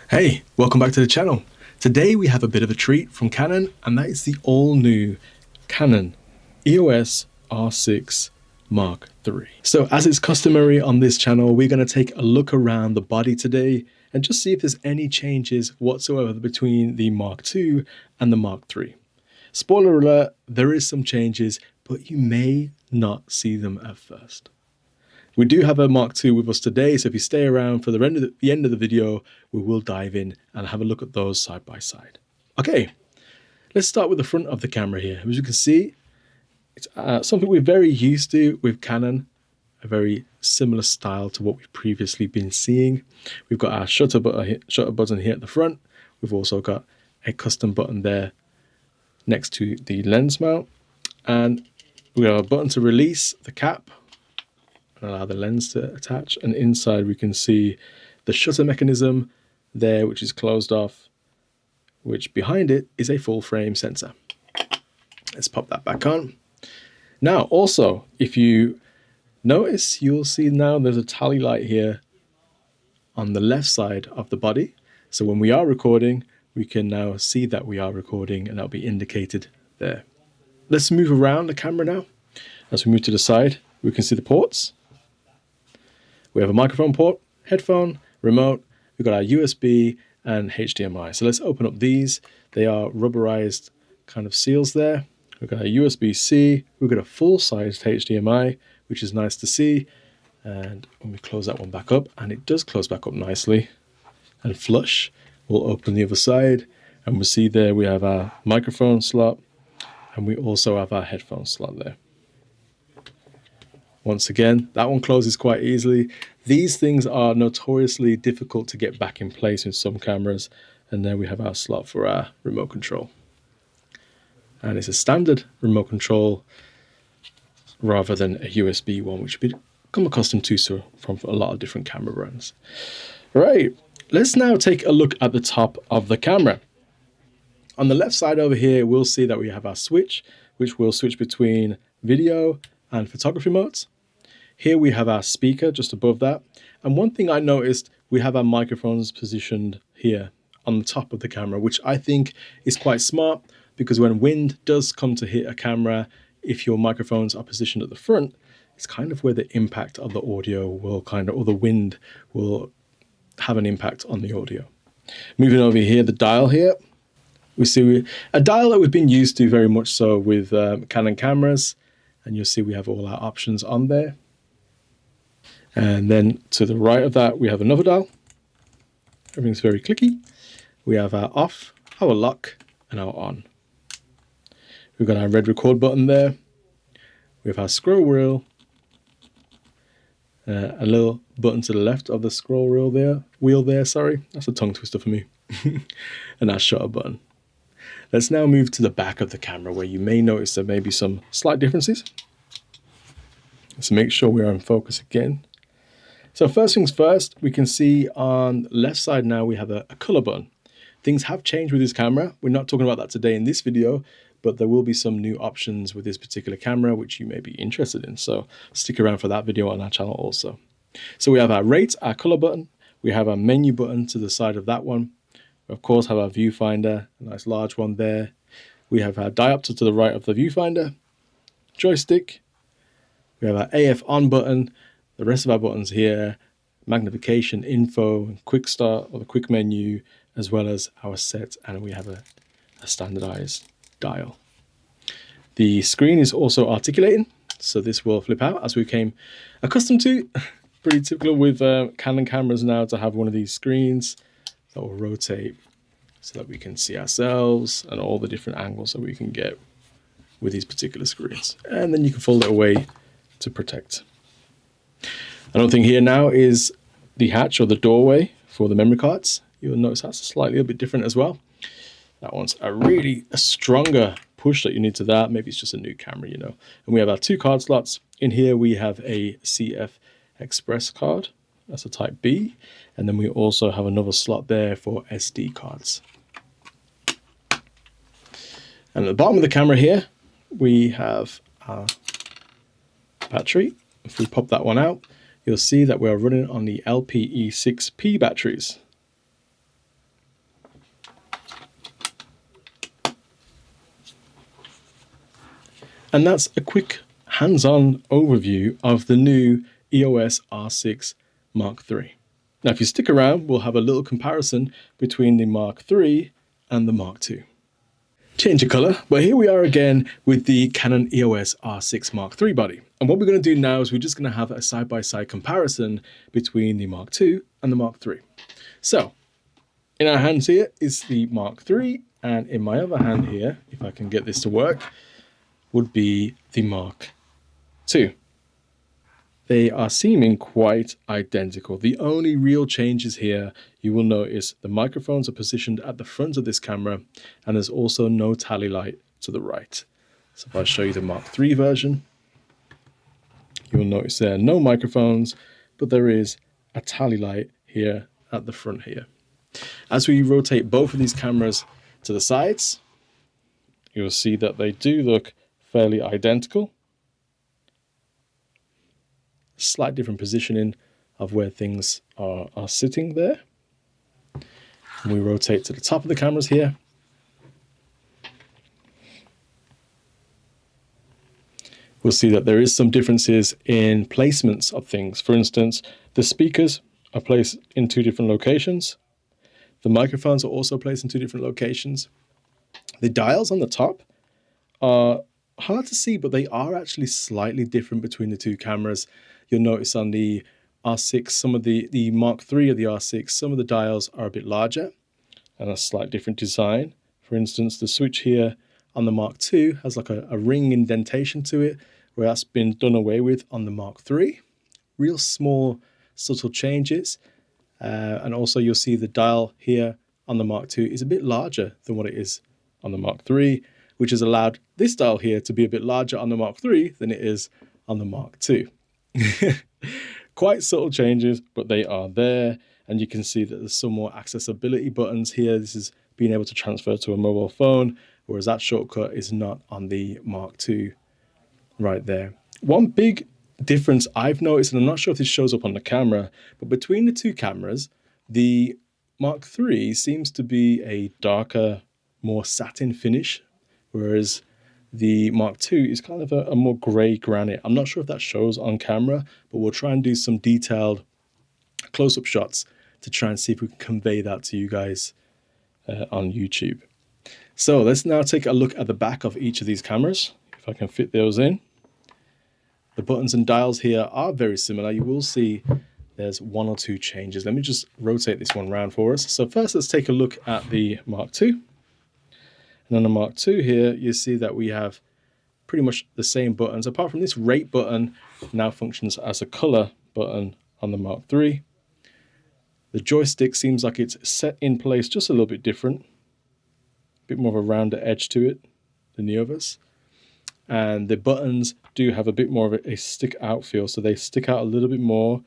Hey, welcome back to the channel. Today we have a bit of a treat from Canon, and that is the all-new Canon EOS R6 Mark III. So as is customary on this channel, we're going to take a look around the body today and just see if there's any changes whatsoever between the Mark II and the Mark III. Spoiler alert, there is some changes, but you may not see them at first. We do have a Mark II with us today, so if you stay around for the end of the video, we will dive in and have a look at those side by side. Okay, let's start with the front of the camera here. As you can see, it's something we're very used to with Canon, a very similar style to what we've previously been seeing. We've got our shutter button here at the front. We've also got a custom button there next to the lens mount, and we have a button to release the cap and allow the lens to attach, and inside we can see the shutter mechanism there, which is closed off, which behind it is a full frame sensor. Let's pop that back on. Now also, if you notice, you'll see now there's a tally light here on the left side of the body, so when we are recording we can now see that we are recording, and that'll be indicated there. Let's move around the camera now. As we move to the side, we can see the ports. We have a microphone port, headphone, remote. We've got our USB and HDMI. So let's open up these. They are rubberized kind of seals there. We've got a USB-C. We've got a full-sized HDMI, which is nice to see. And when we close that one back up, and it does close back up nicely and flush, we'll open the other side, and we'll see there we have our microphone slot, and we also have our headphone slot there. Once again, that one closes quite easily. These things are notoriously difficult to get back in place in some cameras. And then we have our slot for our remote control. And it's a standard remote control rather than a USB one, which we've become accustomed to from a lot of different camera brands. Right, let's now take a look at the top of the camera. On the left side over here, we'll see that we have our switch, which will switch between video and photography modes. Here we have our speaker just above that. And one thing I noticed, we have our microphones positioned here on the top of the camera, which I think is quite smart, because when wind does come to hit a camera, if your microphones are positioned at the front, it's kind of where the impact of the audio will or the wind will have an impact on the audio. Moving over here, the dial here, we see a dial that we've been used to very much so with Canon cameras. And you'll see we have all our options on there. And then to the right of that, we have another dial. Everything's very clicky. We have our off, our lock, and our on. We've got our red record button there. We have our scroll wheel. A little button to the left of the scroll wheel there, sorry. That's a tongue twister for me. And our shutter button. Let's now move to the back of the camera, where you may notice there may be some slight differences. Let's make sure we are in focus again. So first things first, we can see on the left side now we have a color button. Things have changed with this camera. We're not talking about that today in this video, but there will be some new options with this particular camera which you may be interested in. So stick around for that video on our channel also. So we have our rate, our color button. We have our menu button to the side of that one. We of course have our viewfinder, a nice large one there. We have our diopter to the right of the viewfinder, joystick. We have our AF on button. The rest of our buttons here, magnification, info, quick start or the quick menu, as well as our set, and we have a standardized dial. The screen is also articulating, so this will flip out as we came accustomed to. Pretty typical with Canon cameras now to have one of these screens that will rotate so that we can see ourselves and all the different angles that we can get with these particular screens. And then you can fold it away to protect. Another thing here now is the hatch or the doorway for the memory cards. You'll notice that's slightly a bit different as well. That one's a stronger push that you need to that. Maybe it's just a new camera, you know. And we have our two card slots. In here we have a CF Express card. That's a type B. And then we also have another slot there for SD cards. And at the bottom of the camera here, we have our battery. If we pop that one out, you'll see that we're running on the LPE6P batteries. And that's a quick hands-on overview of the new EOS R6 Mark III. Now, if you stick around, we'll have a little comparison between the Mark III and the Mark II. Change of color, but here we are again with the Canon EOS R6 Mark III body. And what we're going to do now is we're just going to have a side-by-side comparison between the Mark II and the Mark III. So, in our hands here is the Mark III, and in my other hand here, if I can get this to work, would be the Mark II. They are seeming quite identical. The only real changes here, you will notice the microphones are positioned at the front of this camera, and there's also no tally light to the right. So if I show you the Mark III version, you will notice there are no microphones, but there is a tally light here at the front here. As we rotate both of these cameras to the sides, you'll see that they do look fairly identical. Slight different positioning of where things are sitting there. And we rotate to the top of the cameras here. We'll see that there is some differences in placements of things. For instance, the speakers are placed in two different locations. The microphones are also placed in two different locations. The dials on the top are hard to see, but they are actually slightly different between the two cameras. You'll notice on the R6, some of the Mark III of the R6, some of the dials are a bit larger and a slight different design. For instance, the switch here on the Mark II has like a ring indentation to it, where that's been done away with on the Mark III. Real small, subtle changes. And also you'll see the dial here on the Mark II is a bit larger than what it is on the Mark III, which has allowed this dial here to be a bit larger on the Mark III than it is on the Mark II. Quite subtle changes, but they are there. And you can see that there's some more accessibility buttons here. This is being able to transfer to a mobile phone, whereas that shortcut is not on the Mark II right there. One big difference I've noticed, and I'm not sure if this shows up on the camera, but between the two cameras, the Mark III seems to be a darker, more satin finish, whereas the Mark II is kind of a more gray granite. I'm not sure if that shows on camera, but we'll try and do some detailed close-up shots to try and see if we can convey that to you guys on YouTube. So let's now take a look at the back of each of these cameras, if I can fit those in. The buttons and dials here are very similar. You will see there's one or two changes. Let me just rotate this one around for us. So first, let's take a look at the Mark II. And on the Mark II here, you see that we have pretty much the same buttons, apart from this rate button now functions as a color button on the Mark III. The joystick seems like it's set in place just a little bit different, a bit more of a rounder edge to it than the others. And the buttons do have a bit more of a stick out feel, so they stick out a little bit more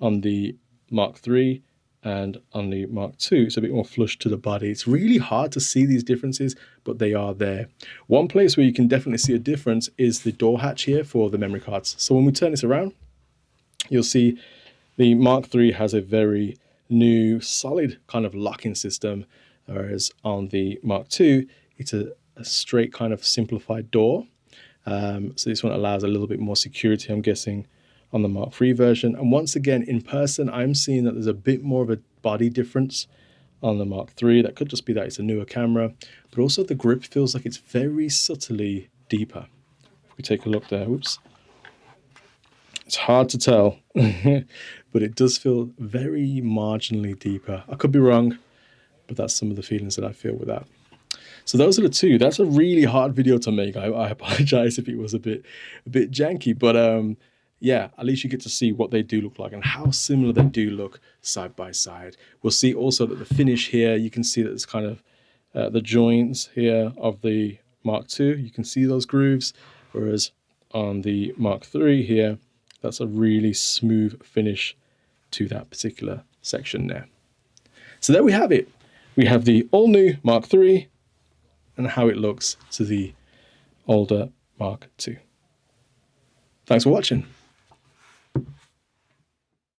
on the Mark III and on the Mark II. It's a bit more flush to the body. It's really hard to see these differences, but they are there. One place where you can definitely see a difference is the door hatch here for the memory cards. So when we turn this around, you'll see the Mark III has a very new, solid kind of locking system, whereas on the Mark II, it's a straight kind of simplified door. So this one allows a little bit more security, I'm guessing, on the Mark III version. And once again, in person, I'm seeing that there's a bit more of a body difference on the Mark III. That could just be that it's a newer camera, but also the grip feels like it's very subtly deeper. If we take a look there, whoops. It's hard to tell, but it does feel very marginally deeper. I could be wrong, but that's some of the feelings that I feel with that. So those are the two. That's a really hard video to make. I apologize if it was a bit janky, but yeah, at least you get to see what they do look like and how similar they do look side by side. We'll see also that the finish here, you can see that it's kind of the joints here of the Mark II. You can see those grooves, whereas on the Mark III here, that's a really smooth finish to that particular section there. So there we have it. We have the all new Mark III and how it looks to the older Mark II. Thanks for watching.